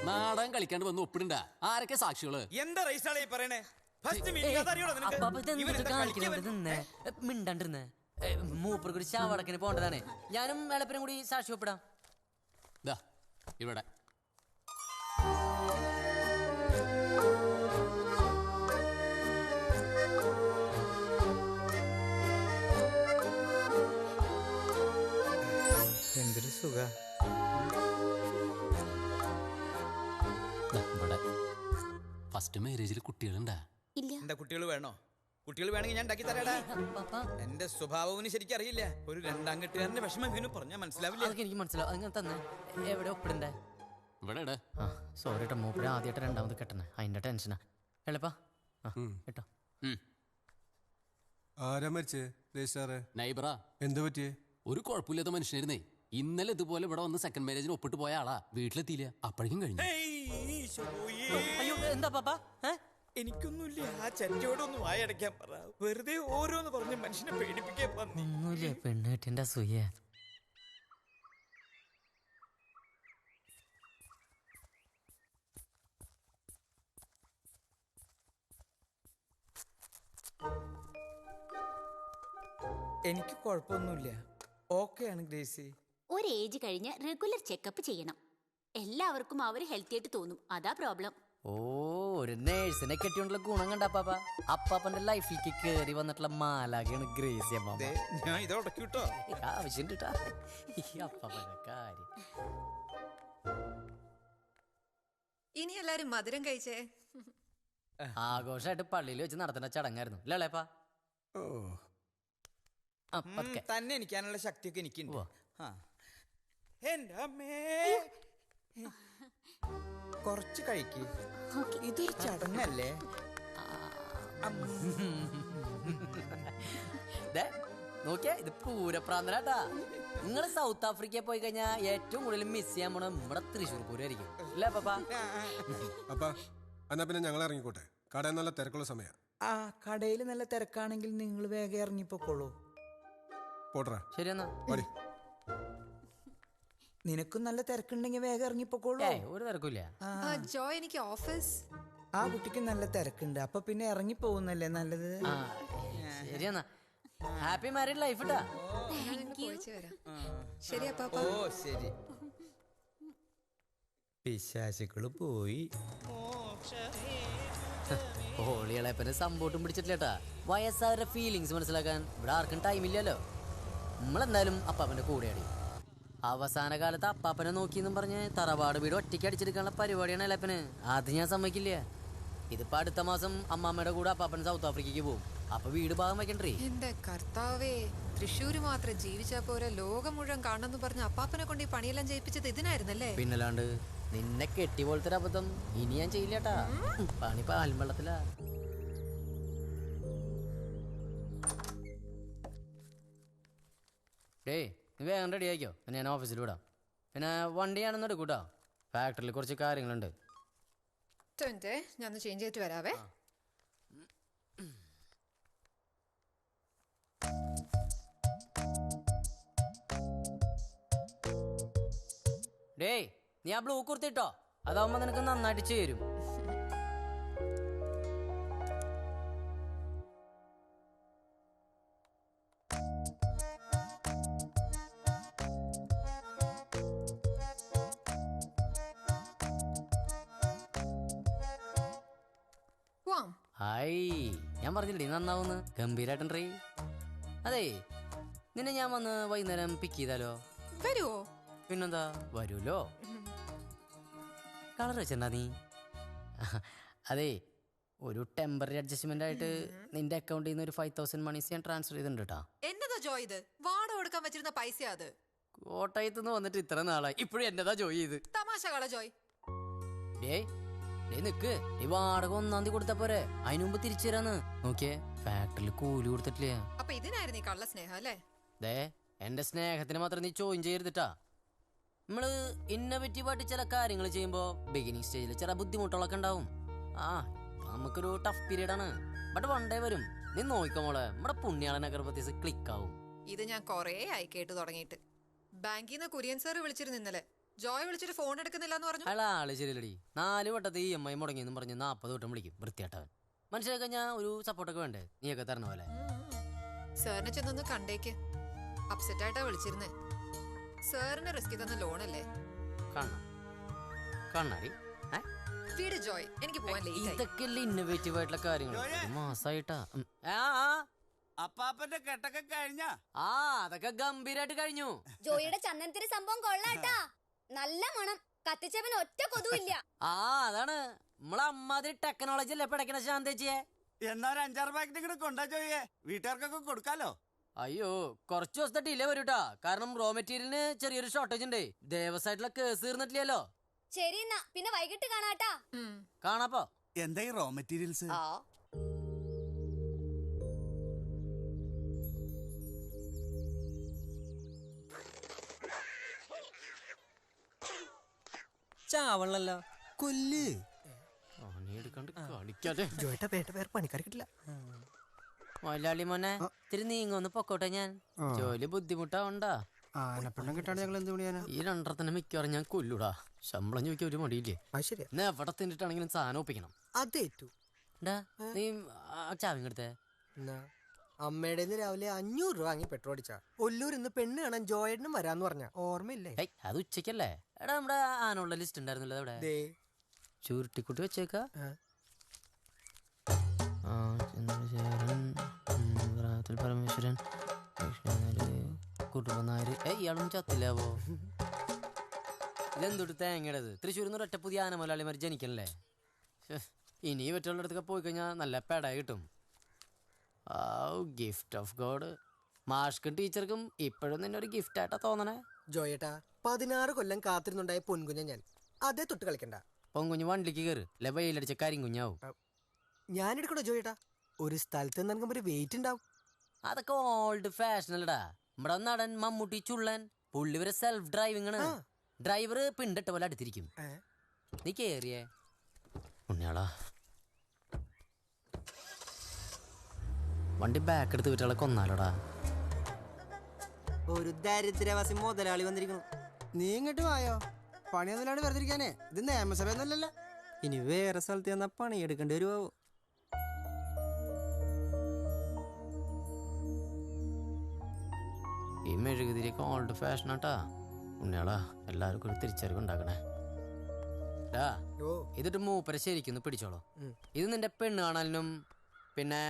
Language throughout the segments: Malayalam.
നാടകം കളിക്കാണ്ട് വന്ന് ഒപ്പിടണ്ട. ആരൊക്കെ സാക്ഷികള്? എന്താ റൈസാളെ പറയണേ? മിണ്ടണ്ടിരുന്നേ. മൂപ്പർ കൂടി ശവടക്കിന് പോണ്ടതാണ്. ഞാനും എളപ്പനും കൂടി സാക്ഷി ഒപ്പിടാം. ഇവിടെ എന്തൊരു സുഖ. ഫസ്റ്റ് മാരേജിൽ കുട്ടികളുണ്ടാ? എന്താ കുട്ടികൾ വേണോ? കുട്ടികൾ വേണമെങ്കിൽ ഞാൻ ഉണ്ടാക്കി തരാടാ. എന്റെ സ്വഭാവവും ശരിക്കും അറിയില്ല. ഒരു രണ്ടാം കെട്ടുകാരന്റെ വിഷമം ഇവന് പറഞ്ഞാൽ മനസ്സിലാവില്ല. എനിക്ക് മനസ്സിലാവും. അങ്ങനെ തന്നെ എവിടെ ഒപ്പിടണ്ടേ? ഇവിടെ സോറി കേട്ടോ, മൂപ്പര് ആദ്യമായിട്ട് രണ്ടാമത് കെട്ടണേ, അതിന്റെ ടെൻഷനാ. എളുപ്പാ കേട്ടോ. ആരാ മരിച്ചേ? രജിസ്ട്രാറെ നൈബറാ. എന്ത് പറ്റിയേ? ഒരു കുഴപ്പമില്ലാത്ത മനുഷ്യനായിരുന്നേ. ഇന്നലെ ഇതുപോലെ ഇവിടെ വന്ന് സെക്കൻഡ് മാരേജിന് ഒപ്പിട്ട് പോയ ആളാ. വീട്ടിലെത്തിയില്ല, അപ്പോഴേക്കും കഴിഞ്ഞു. എന്താ പാപ്പ? എനിക്കൊന്നുമില്ല. ആ ചെറ്റയോടൊന്ന് വായടയ്ക്കാൻ പറ. വെറുതെ ഓരോന്ന് പറഞ്ഞ് മനുഷ്യനെ പേടിപ്പിക്കാൻ പറഞ്ഞു. ഒന്നുമില്ല, പെണ്ണ് കെട്ടിന്റെ അസൂയ. എനിക്ക് കുഴപ്പമൊന്നുമില്ല. ഓക്കെയാണ് ഗ്രേസി. ഒരു ഏജ് കഴിഞ്ഞ് റെഗുലർ ചെക്കപ്പ് ചെയ്യണം. എല്ലാവർക്കും അവര് ഹെൽത്തി ആയിട്ട് തോന്നും, അതാ പ്രോബ്ലം. ഓ, ഒരു നേഴ്സിനെ കെട്ടിയോണ്ടുള്ള ഗുണം കണ്ട അപ്പാപ്പ. അപ്പാപ്പന്റെ ലൈഫിലേക്ക് കേറി വന്നിട്ടുള്ള മാലാകയാണ് ഗ്രേസി അമ്മ. ഞാൻ ഇത് ഉടക്കിട്ടോ. ആവശ്യം അപ്പാപ്പന്റെ കാര്യം. ഇനി എല്ലാരും മധുരം കഴിച്ചേ. ആഘോഷമായിട്ട് പള്ളിയിൽ വെച്ച് നടത്തുന്ന ചടങ്ങായിരുന്നു അല്ലേപ്പാ? തന്നെ എനിക്കാനുള്ള ശക്തിയൊക്കെ എനിക്കുണ്ട്. എന്റെ അമ്മേ, കുറച്ച് കഴിക്ക്. ഇതൊരു ചടങ്ങല്ലേ? നോക്കിയാ, ഇത് പൂരപ്രാന്തനാട്ടാ. നിങ്ങള് സൗത്ത് ആഫ്രിക്കയിൽ പോയി കഴിഞ്ഞാൽ ഏറ്റവും കൂടുതൽ മിസ് ചെയ്യാൻ പോണ നമ്മുടെ തൃശ്ശൂർ പൂരമായിരിക്കും അല്ലേ പാപ്പാ? അപ്പാ എന്നാ പിന്നെ ഞങ്ങൾ ഇറങ്ങിക്കോട്ടെ. കടയിൽ നല്ല തിരക്കുള്ള സമയം. ആ, കടയിൽ നല്ല തിരക്കാണെങ്കിൽ നിങ്ങൾ വേഗം ഇറങ്ങിപ്പോക്കോളൂ. പോട്ടറാ. ശരി എന്നാ. നിനക്കും നല്ല തിരക്കുണ്ടെങ്കിൽ വേഗം ഇറങ്ങിപ്പോക്കോളൂ. ഒരു തിരക്കില്ല. ജോയ്, എനിക്ക് ഓഫീസ്. ആ കുട്ടിക്ക് നല്ല തിരക്കുണ്ട്, അപ്പൊ പിന്നെ ഇറങ്ങിപ്പോകുന്നല്ലേ നല്ലത്. ശരി എന്നാ. ഹാപ്പി മാരീഡ് ലൈഫ് ഇട്ടാ. ശരി അപ്പാപ്പ. ഓ ശരി. പിശാചുക്കള് പോയി. ഹോളിയളപ്പനെ സമ്പോട്ടും പിടിച്ചിട്ടില്ലേട്ടാ. വയസ്സായവരുടെ ഫീലിങ്സ് മനസ്സിലാക്കാൻ ഇവിടെ ആർക്കും ടൈമില്ലല്ലോ. നമ്മളെന്തായാലും അപ്പാപ്പന്റെ കൂടെയാടി. അവസാന കാലത്ത് അപ്പാപ്പനെ നോക്കിയെന്നും പറഞ്ഞ് തറവാട് വീട് ഒറ്റയ്ക്ക് അടിച്ചെടുക്കാനുള്ള പരിപാടിയാണ് എളപ്പന്. അത് ഞാൻ സമ്മതിക്കില്ല. ഇതിപ്പോ അടുത്ത മാസം അമ്മാമ്മയുടെ കൂടെ അപ്പാപ്പൻ സൗത്ത് ആഫ്രിക്കയ്ക്ക് പോകും. അപ്പൊ വീട് ഭാഗം വെക്കണ്ടേ? എന്റെ കർത്താവേ, തൃശ്ശൂര് മാത്രം ജീവിച്ചാ പോരെ, ലോകം മുഴുവൻ കാണണമെന്ന് പറഞ്ഞ അപ്പാപ്പനെ കൊണ്ട് ഈ പണിയെല്ലാം ചെയ്യിപ്പിച്ചത് ഇതിനായിരുന്നല്ലേ? പിന്നല്ലാണ്ട്. നിന്നെ കെട്ടി പോലത്തെ ഒരു അബദ്ധം ഇനി ഞാൻ ചെയ്യില്ലേട്ടാ. പണി പാൽവെള്ളത്തിലാ. ഡേയ്, നീ വേഗം റെഡി ആയിക്കോ, പിന്നെ ഞാൻ ഓഫീസിൽ വിടാം. പിന്നെ വണ്ടി ഞാനൊന്നും എടുക്കൂട്ടോ, ഫാക്ടറിയിൽ കുറച്ച് കാര്യങ്ങളുണ്ട്. ഞാൻ ചേഞ്ച് ചെയ്തിട്ട് വരാവേ. ഡേയ്, നീ ആ ബ്ലൂ കുർത്തിട്ടോ, അതാവുമ്പോ നിനക്ക് നന്നായിട്ട് ചേരും. ഹായ്, ഞാൻ പറഞ്ഞില്ലേ നന്നാവുന്ന്. ഗംഭീരായിട്ടുണ്ടേ. അതെ, നിന്നെ ഞാൻ വന്ന് വൈകുന്നേരം പിക്ക് ചെയ്താലോ? വരുവോ? പിന്നെന്താ, വരൂലോ. കളർ വെച്ചെന്താ നീ? അതെ, ഒരു ടെമ്പററി അഡ്ജസ്റ്റ്മെന്റ് ആയിട്ട് നിന്റെ അക്കൗണ്ടിൽ നിന്ന് ഒരു 5,000 മണീസ് ഞാൻ ട്രാൻസ്ഫർ ചെയ്തിട്ടുണ്ട് കേട്ടോ. എന്നതാ ജോയ് ഇത്? വാടക കൊടുക്കാൻ വെച്ചിരുന്ന പൈസ അത്. കോട്ടയത്ത് നിന്ന് വന്നിട്ട് ഇത്ര നാളായി, ഇപ്പോഴും എന്നതാ ജോയ് ചെയ്ത്? തമാശ കള ജോയ്. നിക്ക്, ഈ വാടക 1-ാം തീയതി കൊടുത്താ പോരെ? അതിനു മുമ്പ് തിരിച്ചു തരാന്ന്. നോക്കിയേ, ഫാക്ടറിയിൽ കൂലി കൊടുത്തിട്ടില്ല. അപ്പൊ ഇതിനായിരുന്നു ഈ കള്ള സ്നേഹം അല്ലേ? എന്റെ സ്നേഹത്തിന് മാത്രം നീ ചോദ്യം ചെയ്തിട്ടാ. നമ്മള് ഇന്നോവേറ്റീവായിട്ട് ചില കാര്യങ്ങൾ ചെയ്യുമ്പോ ബിഗിനിങ് സ്റ്റേജിൽ ചില ബുദ്ധിമുട്ടുകളൊക്കെ ഉണ്ടാവും. നമുക്കൊരു ടഫ് പീരീഡ് ആണ്, ബട്ട് വൺ ഡേ വരും. നീ നോക്കിക്കോ മോളെ, നമ്മുടെ പുണ്യാളൻ അഗർബത്തീസ് ക്ലിക്ക് ആവും. ഇത് ഞാൻ കൊറേ ആയി കേട്ടു തുടങ്ങിയിട്ട്. ബാങ്കിൽ നിന്ന് കുര്യൻ സാറ് വിളിച്ചിരുന്നു ഇന്നലെ. ജോയ് വിളിച്ചിട്ട് ഫോൺ എടുക്കുന്നില്ല എന്ന് പറഞ്ഞു. അയാൾ ആള് ശരിയല്ലടി. 4 വട്ടത്തെ EMI മുടങ്ങിയെന്നും പറഞ്ഞ് 40 വട്ടം വിളിക്കും വൃത്തിയായിട്ടവൻ. മനുഷ്യരെ കഴിഞ്ഞാൽ ഒരു സപ്പോർട്ടൊക്കെ വേണ്ടേ? നീയൊക്കെ തരണ പോലെ. സാറിനെ ചെന്നൊന്ന് കണ്ടേക്ക്. അപ്സെറ്റ് ആയിട്ടാ വിളിച്ചിരുന്നേ. സാറിന് റിസ്ക് തന്ന ലോണല്ലേ. കണ്ണാടി വീട് ജോയ്, എനിക്ക് പോവാൻ ലേറ്റ് ആയി. ഇതൊക്കെയല്ലേ ഇന്നോവേറ്റീവ് ആയിട്ടുള്ള കാര്യങ്ങൾ. മാസായിട്ടാ. അപ്പാപ്പന്റെ കെട്ടൊക്കെ കഴിഞ്ഞാ? അതൊക്കെ ഗംഭീരായിട്ട് കഴിഞ്ഞു. ജോയിയുടെ ചന്ദനത്തിന് സംഭവം കൊള്ളാട്ടാ. നല്ല മണം. കത്തിച്ചവൻ ഒറ്റ കൊതുവില്ല. അതാണ് നമ്മളെ അമ്മാതിരി ടെക്നോളജി അല്ലേ പഠിക്കണ ശാന്തേച്ചിയെ. എന്നാ ഒരു 5-6 പാക്കറ്റ് ഇങ്ങോട്ട് കൊണ്ടാ ജോയിയെ, വീട്ടുകാർക്കൊക്കെ കൊടുക്കാലോ. അയ്യോ, കുറച്ച് ദിവസത്തെ ഡിലേ വരൂട്ടാ. കാരണം റോ മെറ്റീരിയലിന് ചെറിയൊരു ഷോർട്ടേജ് ഉണ്ട്. ദേവസായിട്ടുള്ള കേസ് തീർന്നിട്ടില്ലല്ലോ. ശരി എന്നാ പിന്നെ വൈകിട്ട് കാണാട്ടാ. കാണാപ്പോ. എന്താ ഈ റോ മെറ്റീരിയൽസ്? ചാവണല്ലോ. കൊല്ല് പണിക്കാരെ കിട്ടില്ല. മലയാളി മോനെ ഇത്തിരി നീങ്ങൊന്ന് പൊക്കോട്ടെ. ഞാൻ ജോലി ബുദ്ധിമുട്ടാവണ്ടാ. ആനപ്പെണ്ണം കിട്ടാണ്ട് ഞങ്ങൾ എന്ത് പണിയാനാ? ഈ 2 മിക്കവാറും ഞാൻ കൊല്ലൂടാ. ശമ്പളം ചോദിക്കാൻ ഒരു മടിയില്ലേ? എന്നാ എവിടെ തിന്നിട്ടാണെങ്കിലും സാധനം ഒപ്പിക്കണം. അതേറ്റു. നീ ചാവിങ്ങടുത്തേ. അമ്മയുടെ രാവിലെ 500 രൂപ വാങ്ങി പെട്രോൾ അടിച്ചാ. ഒല്ലൂർ ഇന്ന് പെണ്ണ് കാണാൻ ജോയേട്ടനും വരാന്ന് പറഞ്ഞ ഓർമ്മയില്ലേ? അത് ഉച്ചക്കല്ലേ? എടാ നമ്മുടെ ആനുള്ള ലിസ്റ്റ് ഉണ്ടായിരുന്നല്ലോ. അവിടെ ചുരുട്ടിക്കുട്ടി വെച്ചേക്കാ. പരമേശ്വരൻ കുടുംബനായര്. ഇയാളും ചത്തില്ലാവോ? ഇതെന്തൊട്ട് തേങ്ങയുടേത്? തൃശ്ശൂരിൽ നിന്ന് ഒറ്റ പുതിയ ആനമലയാളിമാർ ജനിക്കണല്ലേ. ഇനി മറ്റുള്ള അടുത്തൊക്കെ പോയി കഴിഞ്ഞാൽ നല്ല പെടായി കിട്ടും. Gift of God. മാഷ്ക്കും ടീച്ചർക്കും ഇപ്പോഴും നിന്നെ ഒരു ഗിഫ്റ്റ് ആയിട്ടാ തോന്നണേ. ജോയേട്ടാ, 16 കൊല്ലം കാത്തിരുന്നുണ്ടായ പൊൻകുഞ്ഞ ഞാൻ. അതേ തൊട്ട് കളിക്കണ്ട. പൊൻകുഞ്ഞ് വണ്ടിക്ക് കയറ്. അല്ലെ വെയിലടിച്ച കരിങ്കുഞ്ഞാവും. ഞാൻ എടുക്കണോ ജോയേട്ടാ? ഒരു സ്ഥലത്ത് നിൽക്കുമ്പോ ഒരു വെയിറ്റ് ഉണ്ടാവും. അതൊക്കെ ഓൾഡ് ഫാഷനല്ലടാ. നമ്മുടെ നടൻ മമ്മൂട്ടി ചുള്ളൻ പുള്ളി വരെ സെൽഫ് ഡ്രൈവിംഗ് ആണ്. ഡ്രൈവർ പിണ്ടിട്ട പോലെ അടുത്തിരിക്കും. നീ കേറിയേ ഉണ്ണിയാളാ. വണ്ടി ബാക്ക് എടുത്ത് വിറ്റാളെ കൊന്നാലോടാ. ഒരു ദരിദ്രവാസി മുതലാളി വന്നിരിക്കുന്നു. നീ ഇങ്ങോട്ട് വായോ. പണിയൊന്നുമില്ലാണ്ട് വെറുതെ ഇരിക്കാനേ. ഇത് നിയമസഭയൊന്നുമല്ലല്ലോ. ഇനി വേറെ സ്ഥലത്ത് ചെന്നാ പണിയെടുക്കേണ്ടി വരുവോ? ഈ മെഴുകുതിരിയൊക്കെ ഓൾഡ് ഫാഷനാട്ടാ ഉണ്ണിയാളാ. എല്ലാവർക്കും ഒരു തിരിച്ചറിവ് ഉണ്ടാക്കണേ. ഇതിട്ട് മൂപ്പരെ ശരിക്കൊന്ന് പിടിച്ചോളൂ. ഇത് നിന്റെ പെണ്ണ് കാണാനും പിന്നെ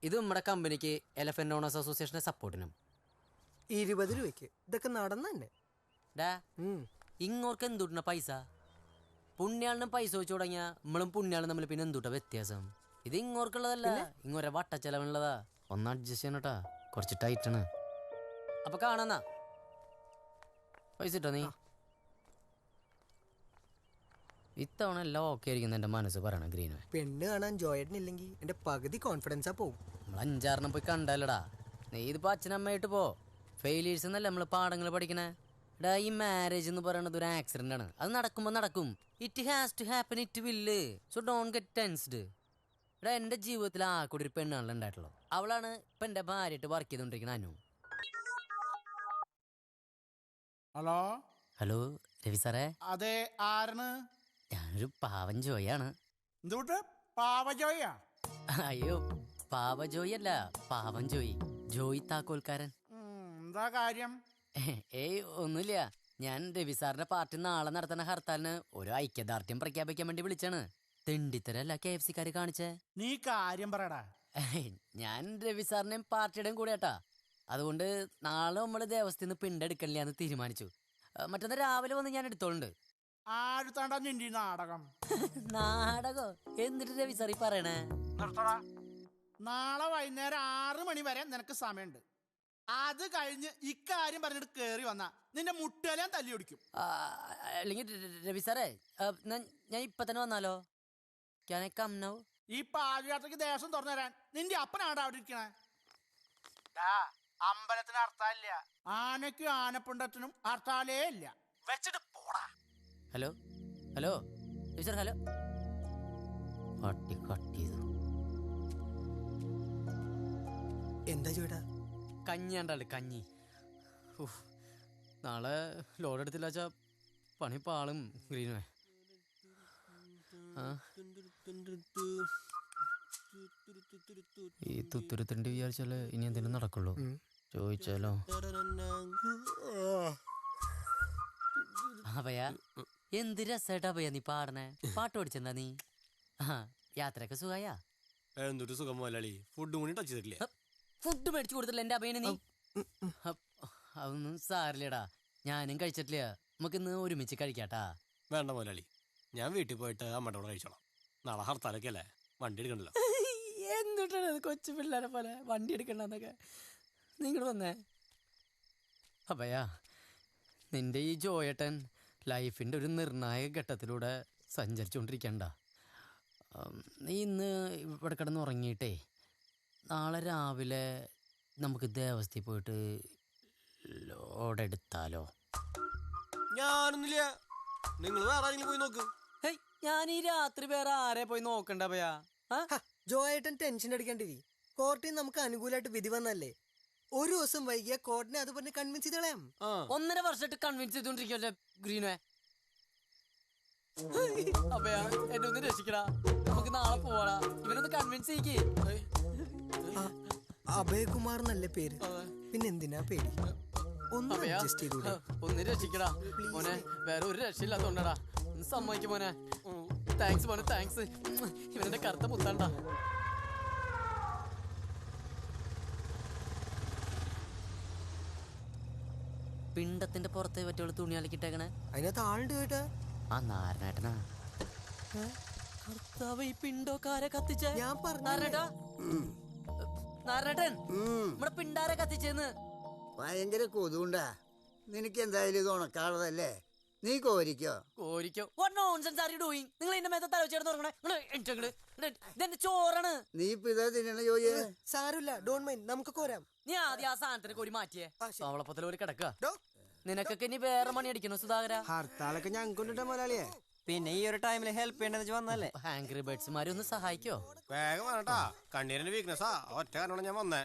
ഇത് നമ്മുടെ കമ്പനിക്ക് എലഫന്റ് ഓണേഴ്സ് അസോസിയേഷന്റെ സപ്പോർട്ടിനും. 20 രൂപയ്ക്ക് ഇതൊക്കെ നടന്നു തന്നെ. ഇങ്ങോർക്ക് എന്തുട്ടണ പൈസ? പുണ്യാളിനും പൈസ വെച്ച് തുടങ്ങിയ നമ്മളും പുണ്യാളും തമ്മിൽ പിന്നെ എന്തുട്ട വ്യത്യാസം? ഇത് ഇങ്ങോർക്കുള്ളതല്ല, ഇങ്ങോരെ വട്ടച്ചെലവുള്ളതാ. ഒന്ന് അഡ്ജസ്റ്റ് ചെയ്യണട്ടാ, കുറച്ച് ടൈറ്റാണ്. അപ്പൊ കാണാന്നാ. പൈസ ഇട്ടോ നീ? ഇത്തവണ എല്ലാം ഓക്കെ ആയിരിക്കും എന്റെ മനസ്സ് പറയണ ഗ്രീന്. പെണ്ണ് കാണാൻ ജോയേട്ടനില്ലെങ്കിൽ എന്റെ പകുതി കോൺഫിഡൻസാ പോവും. നമ്മൾ 5-6 പോയി കണ്ടല്ലടാ. നീ ഇതിപ്പോ അച്ഛനമ്മയായിട്ട് പോ. ഫെയിലിയേഴ്സ് എന്നല്ല നമ്മള് പാഠങ്ങൾ പഠിക്കണേ. എടാ, ഈ മാരേജ് എന്ന് പറയുന്നത് ഒരു ആക്സിഡന്റ് ആണ്. അത് നടക്കുമ്പോ നടക്കും. It has to happen, it will. So don't get tensed. എടാ, എന്റെ ജീവിതത്തിൽ ആ കൂടി ഒരു പെണ്ണാണല്ലോ ഉണ്ടായിട്ടുള്ളൂ. അവളാണ് ഇപ്പൊ എന്റെ ഭാര്യയായിട്ട് വർക്ക് ചെയ്തോണ്ടിരിക്കുന്ന അനു. ഹലോ ഹലോ രവി സാറേ. അതെ, ആരാണ്? ഞാനൊരു പാവൻ ജോയാണ്. എന്തുകൊണ്ട് പാവജോയാ? അയ്യോ, പാവ ജോയി അല്ല, പാവൻ ജോയി. ജോയി താക്കോൽക്കാരൻ. എന്താ കാര്യം? ഏയ് ഒന്നുമില്ല. ഞാൻ രവി സാറിന്റെ പാർട്ടി നാളെ നടത്തുന്ന ഹർത്താലിന് ഒരു ഐക്യദാർഢ്യം പ്രഖ്യാപിക്കാൻ വേണ്ടി വിളിച്ചാണ്. തെണ്ടിത്തരല്ല KFC-ക്കാര് കാണിച്ചേ. നീ കാര്യം പറയടാ. ഞാൻ രവി സാറിന്റെയും പാർട്ടിയുടെയും കൂടെ ഏട്ടാ. അതുകൊണ്ട് നാളെ നമ്മള് ദേവസ്ഥയിൽ പിണ്ടെടുക്കണില്ല എന്ന് തീരുമാനിച്ചു. മറ്റന്നാ രാവിലെ വന്ന് ഞാൻ എടുത്തോളുണ്ട്. ആരുത്താണ്ടാ നിന്റെ നാടകം? നാടകോ? എന്നിട്ട് രവി സാർ ഈ പറയണേ? നിർത്തടാ. നാളെ വൈകുന്നേരം 6 മണി വരെ നിനക്ക് സമയമുണ്ട്. അത് കഴിഞ്ഞ് ഇക്കാര്യം പറഞ്ഞിട്ട് കേറി വന്നാ നിന്റെ മുട്ടേലാൻ തല്ലി ഒടിക്കും. അല്ലെങ്കിൽ രവി സാറേ, ഞാൻ ഇപ്പൊ തന്നെ വന്നാലോ? ഈ പാദയാത്രക്ക് ദേശം തുറന്നു തരാൻ നിന്റെ അപ്പനാണ് അവിടെ ഇരിക്കണേ. അമ്പലത്തിന് ഹർത്താലില്ല, ആനയ്ക്കും ആനപ്പുണ്ടത്തിനും ഹർത്താലേ ഇല്ല. വെച്ചിട്ട് പോടാ. Hello hello Ravi sir, hello. പട്ടി കട്ട് ചെയ്തു. എന്താ ചോട്ടാ? കഞ്ഞി കണ്ടാള്, കഞ്ഞി. നാളെ ലോഡ് എടുത്തില്ല വെച്ചാ പണി പാളും ഗ്രീനുവേ. ഈ തുത്തുരുത്തിൻ്റെ വിചാരിച്ചാല് ഇനി എന്തെങ്കിലും നടക്കുള്ളൂ. ചോദിച്ചാലോ? അഭയ, എന്ത് രസായിട്ട് അഭയ നീ പാടണേ. പാട്ട് പഠിച്ചെന്താ നീ? യാത്രയൊക്കെ സുഖായ? എന്തൊരു സുഖം മുതലാളി. ഫുഡും കൂടി ടച്ച് ചെയ്തിട്ടില്ലേ? ഫുഡ് മേടിച്ചു കൊടുത്തില്ല എന്റെ അഭയന് നീ? അതൊന്നും സാരില്ലടാ, ഞാനും കഴിച്ചിട്ടില്ല. നമുക്കിന്ന് ഒരുമിച്ച് കഴിക്കാട്ടാ. വേണ്ട മുതലാളി, ഞാൻ വീട്ടിൽ പോയിട്ട് അമ്മയുടെ കൂടെ കഴിച്ചോളാം. നാളെ ഹർത്താലൊക്കെ അല്ലേ, വണ്ടി എടുക്കണ്ടല്ലോ. എന്തുട്ടാണ് കൊച്ചു പിള്ളേരെ പോലെ വണ്ടി എടുക്കണ്ടെന്നൊക്കെ. നിങ്ങൾ വന്നേ. അഭയ, നിന്റെ ഈ ജോയേട്ടൻ ലൈഫിൻ്റെ ഒരു നിർണായക ഘട്ടത്തിലൂടെ സഞ്ചരിച്ചുകൊണ്ടിരിക്കണ്ട. നീ ഇന്ന് ഇവിടെ കിടന്ന് ഉറങ്ങിയിട്ടേ നാളെ രാവിലെ നമുക്ക് ദേവസ്ഥയിൽ പോയിട്ട് ലോഡെടുത്താലോ? ഞാനൊന്നുമില്ല, നിങ്ങൾ വേറെ ആരെങ്കിലും പോയി നോക്ക്. ഞാൻ ഈ രാത്രി വേറെ ആരെ പോയി നോക്കണ്ട ഭയാ? ജോയേട്ടൻ ടെൻഷൻ അടിക്കാണ്ടിരി. കോർട്ടിൽ നമുക്ക് അനുകൂലമായിട്ട് വിധി വന്നല്ലേ. ഒരു ദിവസം വൈകിയ കോർട്ടിനെ അത് പറഞ്ഞ് കൺവിൻസ് ചെയ്ത് കളയാം. 1.5 വർഷമായിട്ട് കൺവിൻസ് ചെയ്തോണ്ടിരിക്കല്ലേ ഗ്രീനെ. അഭയാ, എന്നെ ഒന്ന് രക്ഷിക്കടാ. നമുക്ക് നാളെ പോവാടാ. ഇവനൊന്ന് കൺവിൻസ് ചെയ്യിക്കേ. അഭയകുമാർ എന്നല്ലേ പേര്, പിന്നെ എന്തിനാ പേടി? ഒന്ന് അഡ്ജസ്റ്റ് ചെയ്തൂടെ? ഒന്ന് രക്ഷിക്കടാ മോനെ. വേറെ ഒരു രക്ഷയില്ലാത്തോണ്ടാടാ. ഒന്ന് സമ്മതിക്കും മോനെ. താങ്ക്സ് മോനെ, താങ്ക്സ്. ഇവനെന്റെ കറുത്ത മുത്താണ്ടാ. പിണ്ടത്തിന്റെ പുറത്തെ പറ്റുള്ള തുണി അലക്കിട്ടേക്കണേ. അതിനകത്ത് ആളുണ്ട് കേട്ടാ. ആ നാരനേട്ടനാ. കർത്താവ്, ഈ പിണ്ടോക്കാരെ കത്തിച്ച? ഞാൻ പറഞ്ഞു നാരനേട്ടൻ, നമ്മുടെ പിണ്ടാരെ കത്തിച്ചെന്ന്. ഭയങ്കര കൊതുണ്ടാ. നിനക്ക് എന്തായാലും ഇത് ഉണക്കാളതല്ലേ, നീ കോരിക്കോ. കോരിക്കോ? What nonsense are you doing? നിങ്ങൾ എന്റെ മേത്തെ തലവെച്ചേർന്ന് തുടങ്ങണേ. ഇതെന്റെ ചോറാണ്. നീ ഇപ്പൊ ഇതാ തിന്നണ ജോലിയെ. സാരമില്ല, ഡോണ്ട് മൈൻഡ്, നമുക്ക് കോരാം. നീ ആദ്യം ആ സാധനത്തിന് കോരി മാറ്റിയേ. അവളപ്പത്തിൽ ഒരു കിടക്കുക. നിനക്കൊക്കെ ഇനി വേറെ മണി അടിക്കണോ സുധാകര? ഹർത്താലൊക്കെ ഞങ്ങൾക്കൊണ്ടിട്ടാ മുതലാളിയെ. പിന്നെ ഈ ഒരു ടൈമിൽ ഹെൽപ്പ് ചെയ്യണ്ടെന്ന് വന്നല്ലേ. ആംഗ്രി ബേർഡ്സ്മാരെ ഒന്ന് സഹായിക്കോ? വേഗം വേണട്ടാ, കണ്ണീരിന്റെ വീക്ക്നെസ്സാ. ഒറ്റ കാരണം ഞാൻ വന്നേ.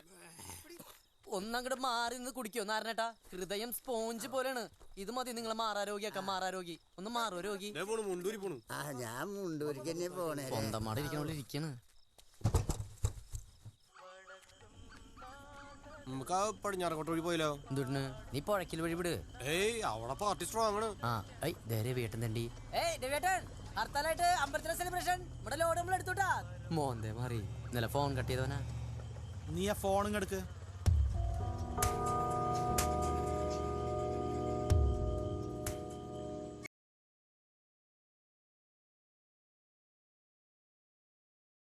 ഒന്നങ്ങോട്ട് മാറി നിന്ന് കുടിക്കോ നാരനേട്ടാ? ഹൃദയം സ്പോഞ്ച് പോലെയാണ്. ഇത് മതി നിങ്ങളെ മാറാരോഗിയാക്കാം. മാറാരോഗി ഒന്ന് മാറോ രോഗി. മുണ്ടൂരി പോണു. ഞാൻ മുണ്ടൂരിക്ക് തന്നെ പോണേ. സ്വന്തമാടെ ഇരിക്കണ ഇരിക്കണ്. നമുക്ക് ആ പടിഞ്ഞാറക്കോട്ട് വഴി പോയല്ലോ. എന്തുട്ടിന്? നീ പുഴക്കിൽ വഴി വിട്. ഏയ്, അവിടെ പാർട്ടി സ്ട്രോങ് ആണ്. രവിയേട്ടൻ തണ്ടി. ഹർത്താലായിട്ട് അമ്പലത്തിലെ സെലിബ്രേഷൻ ഇവിടെ ലോഡ് നമ്മൾ എടുത്തോട്ടാ. മോന്തേ മാറി. ഇന്നലെ ഫോൺ കട്ട് ചെയ്തവനാ. നീ ആ ഫോൺ എടുക്ക്.